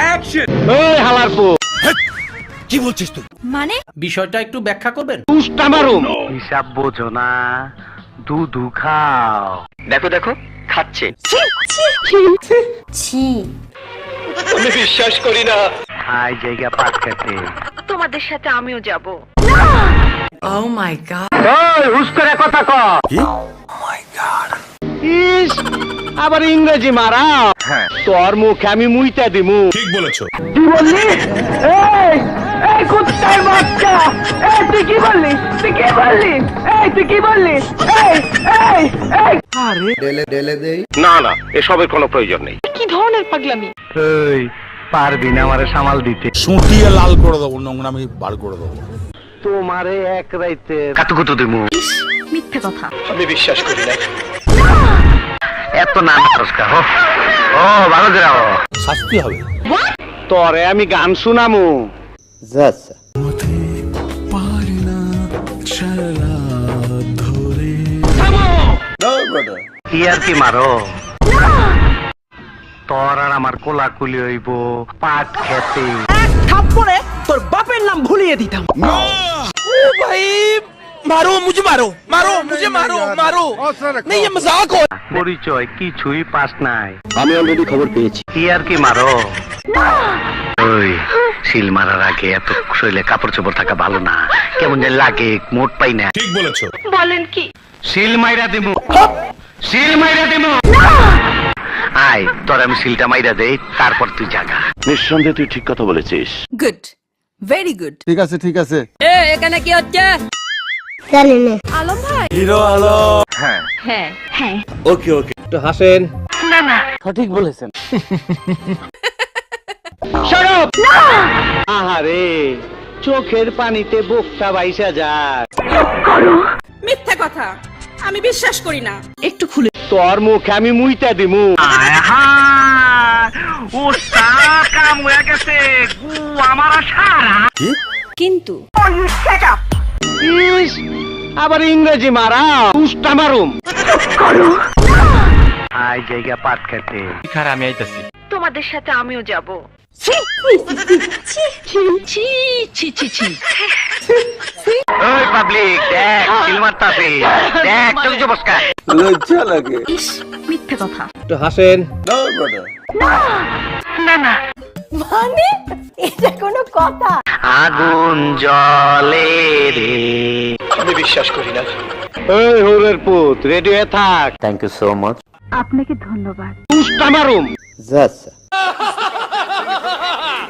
Action. ওই হালারপো, কি বলছিস তুই? মানে বিষয়টা একটু ব্যাখ্যা করবেন? উস্তা মারুম। হিসাব বোঝো না, দুধু খাও। দেখো দেখো খাচ্ছে। ছি আমি বিশ্বাস করি না। হাই জায়গা পাট খেতে। তোমাদের সাথে আমিও যাব। ও মাই গড ওই হুস করে কথা ক। কি? ইস, আবার ইংরেজি মারা। হ্যাঁ, তোর মুখে আমি মুইতা দিমু। ঠিক বলেছো। কি বললি? এই এই কুত্তার বাচ্চা, এই তুই কি বললি? তুই কি বললি? এই তুই কি বললি? এই এই এই আরে ডেলে দেই। না না, এসবের কোনো প্রয়োজন নেই। কি ধরনের পাগলামি? এই পারবি না আমারে সামাল দিতে? সুটিয়ে লাল করে দেবো, নোংরামি বার করে দেবো। তোমারে এক রাইতে কাতুকুতু দিমু। মিথ্যে কথা। আমি বিশ্বাস করি না। এত না নমস্কার। ও ভালো যাও। শাস্তি হবে। তোরে আমি গান শুনামু। আচ্ছা কি আর কি মারো? তোর আর আমার কোলাকুলি হইব পাট খেতে। এক থাপ্পড়ে তোর বাপের নাম ভুলিয়ে দিতাম। ভাই মারো মুঝে, মারো नहीं ये मजाक हो। পরিচয় কিছুই পাস নাই। আমি অলরেডি খবর পেয়েছি। কি আর কি মারো? ওই শিল মারার আগে এত শরীরে কাপড় চোপড় থাকা ভালো না। কেমন যেন লাগে, মোট পাই না। ঠিক বলেছো। বলেন কি? শিল মাইরা দিমু, শিল মাইরা দিমু। আয় তোর আমি শিলটা মাইরা দেই, তারপর তুই জাগা। নিঃসন্দেহে তুই ঠিক কথা বলেছিস। Good, very good. ঠিক আছে ঠিক আছে। এ এখানে কি হচ্ছে? জানি না। আলম ভাই। হিরো আলো। হ্যাঁ হ্যাঁ হ্যাঁ। ওকে ওকে। একটু হাসেন। না না। সঠিক বলেছেন। শরব আহারে, চোখের পানিতে বোকটা বাইসা যায়। মিথ্যে কথা, আমি বিশ্বাস করি না। একটু খুলে। তোর মুখে আমি মুইতা দিমু। ও কাম হয়ে গেছে, গু আমার সারা। কিন্তু ইস, আবার ইংরেজি মারা। উস্তা মারুম। আই জায়গা পাট খেতে। তোমাদের সাথে আমিও যাব। ওই পাবলিক দেখ, সিল মারতাছে। দেখ চোখ জবস্কা। লজ্জা লাগে। ইস, মিথ্যে কথা। একটু হাসেন। না না। মানে এটা কোনো কথা? আগুন জলে রে। আমি বিশ্বাস করি না। এই হোরের পুত, রেডি হয়ে থাক। Thank you so much. আপনাকে ধন্যবাদ। উস্তা মারুম। আচ্ছা